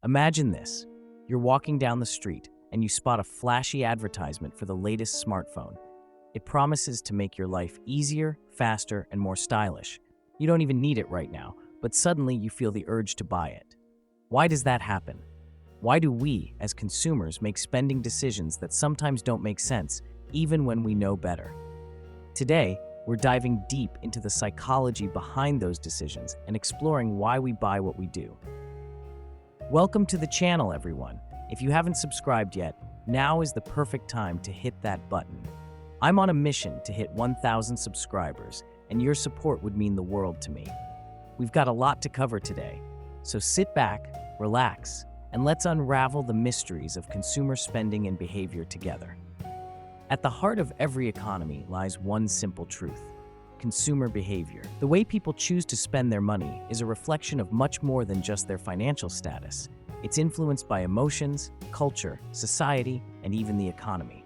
Imagine this. You're walking down the street and you spot a flashy advertisement for the latest smartphone. It promises to make your life easier, faster, and more stylish. You don't even need it right now, but suddenly you feel the urge to buy it. Why does that happen? Why do we, as consumers, make spending decisions that sometimes don't make sense, even when we know better? Today, we're diving deep into the psychology behind those decisions and exploring why we buy what we do. Welcome to the channel, everyone. If you haven't subscribed yet, now is the perfect time to hit that button. I'm on a mission to hit 1,000 subscribers, and your support would mean the world to me. We've got a lot to cover today, so sit back, relax, and let's unravel the mysteries of consumer spending and behavior together. At the heart of every economy lies one simple truth: consumer behavior. The way people choose to spend their money is a reflection of much more than just their financial status. It's influenced by emotions, culture, society, and even the economy.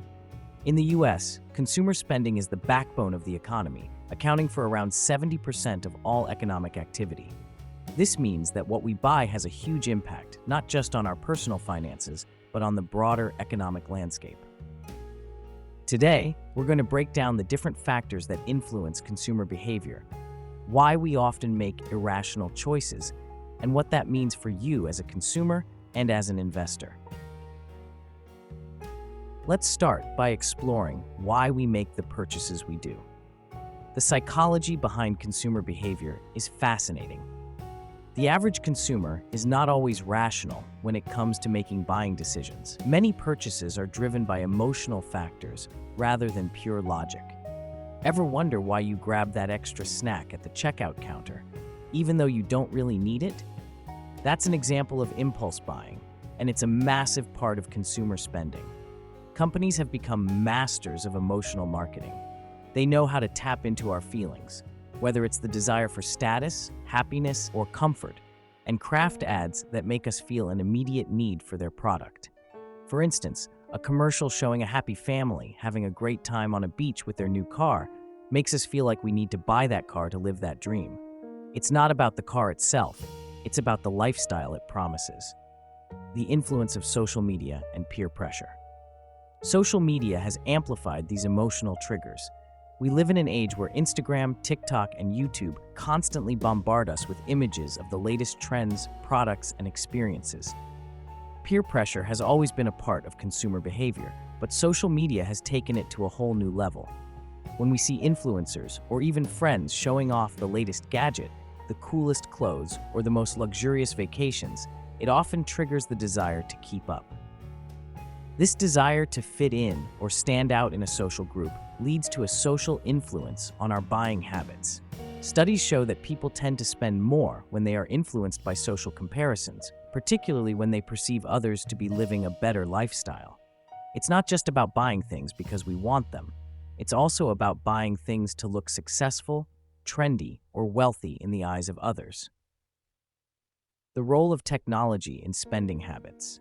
In the US, consumer spending is the backbone of the economy, accounting for around 70% of all economic activity. This means that what we buy has a huge impact, not just on our personal finances, but on the broader economic landscape. Today, we're going to break down the different factors that influence consumer behavior, why we often make irrational choices, and what that means for you as a consumer and as an investor. Let's start by exploring why we make the purchases we do. The psychology behind consumer behavior is fascinating. The average consumer is not always rational when it comes to making buying decisions. Many purchases are driven by emotional factors rather than pure logic. Ever wonder why you grab that extra snack at the checkout counter, even though you don't really need it? That's an example of impulse buying, and it's a massive part of consumer spending. Companies have become masters of emotional marketing. They know how to tap into our feelings, whether it's the desire for status, happiness, or comfort, and craft ads that make us feel an immediate need for their product. For instance, a commercial showing a happy family having a great time on a beach with their new car makes us feel like we need to buy that car to live that dream. It's not about the car itself, it's about the lifestyle it promises. The influence of social media and peer pressure. Social media has amplified these emotional triggers. We live in an age where Instagram, TikTok, and YouTube constantly bombard us with images of the latest trends, products, and experiences. Peer pressure has always been a part of consumer behavior, but social media has taken it to a whole new level. When we see influencers or even friends showing off the latest gadget, the coolest clothes, or the most luxurious vacations, it often triggers the desire to keep up. This desire to fit in or stand out in a social group leads to a social influence on our buying habits. Studies show that people tend to spend more when they are influenced by social comparisons, particularly when they perceive others to be living a better lifestyle. It's not just about buying things because we want them. It's also about buying things to look successful, trendy, or wealthy in the eyes of others. The role of technology in spending habits.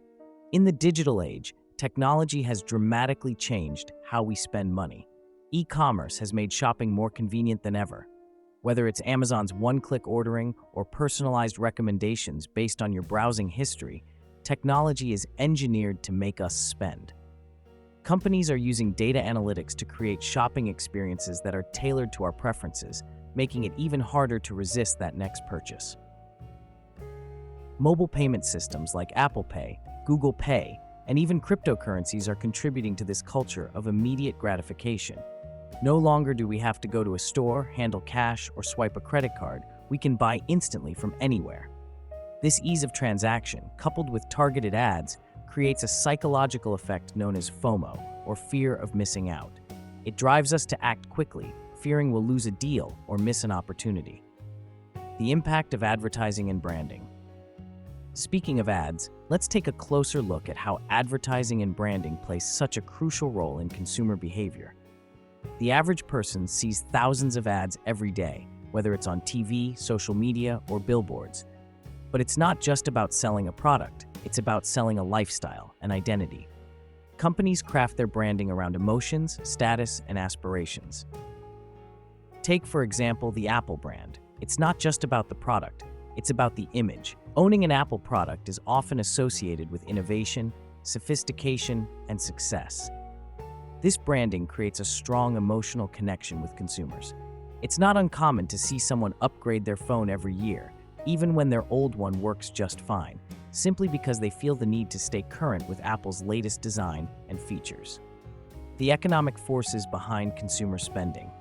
In the digital age, technology has dramatically changed how we spend money. E-commerce has made shopping more convenient than ever. Whether it's Amazon's one-click ordering or personalized recommendations based on your browsing history, technology is engineered to make us spend. Companies are using data analytics to create shopping experiences that are tailored to our preferences, making it even harder to resist that next purchase. Mobile payment systems like Apple Pay, Google Pay, and even cryptocurrencies are contributing to this culture of immediate gratification. No longer do we have to go to a store, handle cash, or swipe a credit card. We can buy instantly from anywhere. This ease of transaction, coupled with targeted ads, creates a psychological effect known as FOMO, or fear of missing out. It drives us to act quickly, fearing we'll lose a deal or miss an opportunity. The impact of advertising and branding. Speaking of ads, let's take a closer look at how advertising and branding play such a crucial role in consumer behavior. The average person sees thousands of ads every day, whether it's on TV, social media, or billboards. But it's not just about selling a product, it's about selling a lifestyle, an identity. Companies craft their branding around emotions, status, and aspirations. Take, for example, the Apple brand. It's not just about the product, it's about the image. Owning an Apple product is often associated with innovation, sophistication, and success. This branding creates a strong emotional connection with consumers. It's not uncommon to see someone upgrade their phone every year, even when their old one works just fine, simply because they feel the need to stay current with Apple's latest design and features. The economic forces behind consumer spending.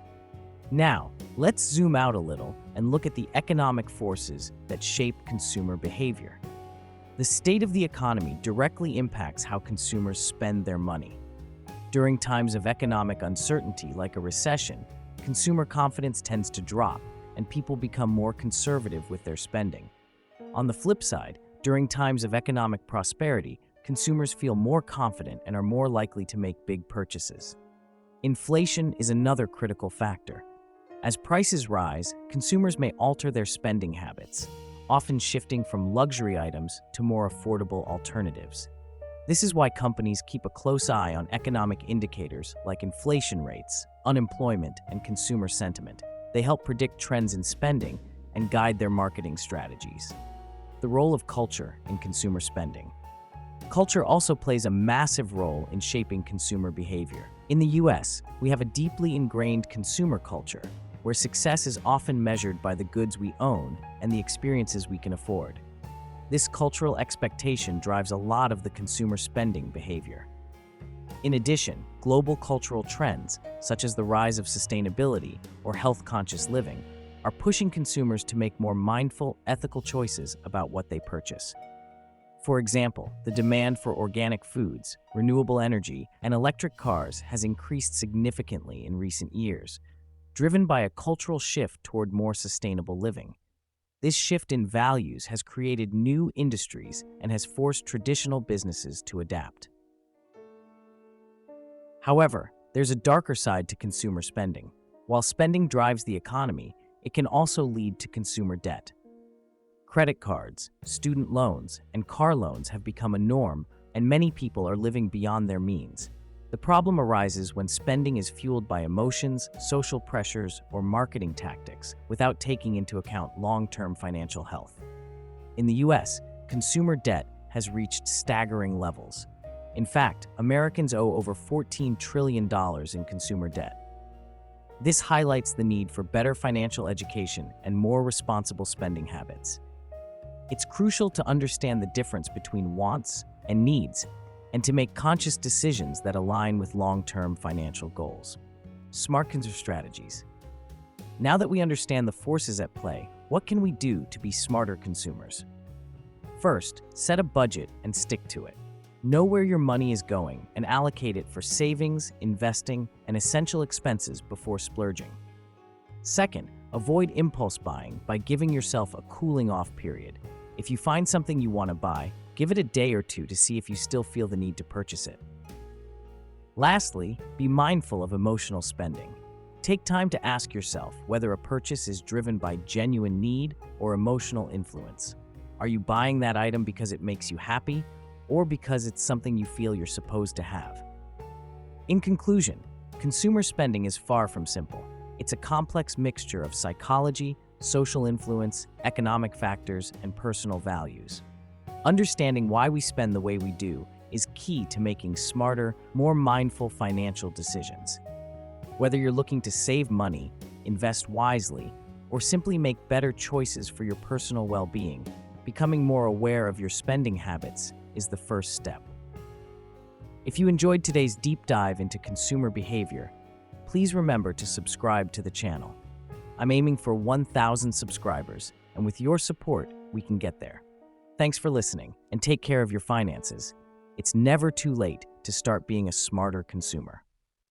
Now, let's zoom out a little and look at the economic forces that shape consumer behavior. The state of the economy directly impacts how consumers spend their money. During times of economic uncertainty, like a recession, consumer confidence tends to drop, and people become more conservative with their spending. On the flip side, during times of economic prosperity, consumers feel more confident and are more likely to make big purchases. Inflation is another critical factor. As prices rise, consumers may alter their spending habits, often shifting from luxury items to more affordable alternatives. This is why companies keep a close eye on economic indicators like inflation rates, unemployment, and consumer sentiment. They help predict trends in spending and guide their marketing strategies. The role of culture in consumer spending. Culture also plays a massive role in shaping consumer behavior. In the US, we have a deeply ingrained consumer culture, where success is often measured by the goods we own and the experiences we can afford. This cultural expectation drives a lot of the consumer spending behavior. In addition, global cultural trends, such as the rise of sustainability or health-conscious living, are pushing consumers to make more mindful, ethical choices about what they purchase. For example, the demand for organic foods, renewable energy, and electric cars has increased significantly in recent years, driven by a cultural shift toward more sustainable living. This shift in values has created new industries and has forced traditional businesses to adapt. However, there's a darker side to consumer spending. While spending drives the economy, it can also lead to consumer debt. Credit cards, student loans, and car loans have become a norm, and many people are living beyond their means. The problem arises when spending is fueled by emotions, social pressures, or marketing tactics without taking into account long-term financial health. In the US, consumer debt has reached staggering levels. In fact, Americans owe over $14 trillion in consumer debt. This highlights the need for better financial education and more responsible spending habits. It's crucial to understand the difference between wants and needs, and to make conscious decisions that align with long-term financial goals. Smart consumer strategies. Now that we understand the forces at play, what can we do to be smarter consumers? First, set a budget and stick to it. Know where your money is going and allocate it for savings, investing, and essential expenses before splurging. Second, avoid impulse buying by giving yourself a cooling-off period. If you find something you want to buy, give it a day or two to see if you still feel the need to purchase it. Lastly, be mindful of emotional spending. Take time to ask yourself whether a purchase is driven by genuine need or emotional influence. Are you buying that item because it makes you happy, or because it's something you feel you're supposed to have? In conclusion, consumer spending is far from simple. It's a complex mixture of psychology, social influence, economic factors, and personal values. Understanding why we spend the way we do is key to making smarter, more mindful financial decisions. Whether you're looking to save money, invest wisely, or simply make better choices for your personal well-being, becoming more aware of your spending habits is the first step. If you enjoyed today's deep dive into consumer behavior, please remember to subscribe to the channel. I'm aiming for 1,000 subscribers, and with your support, we can get there. Thanks for listening, and take care of your finances. It's never too late to start being a smarter consumer.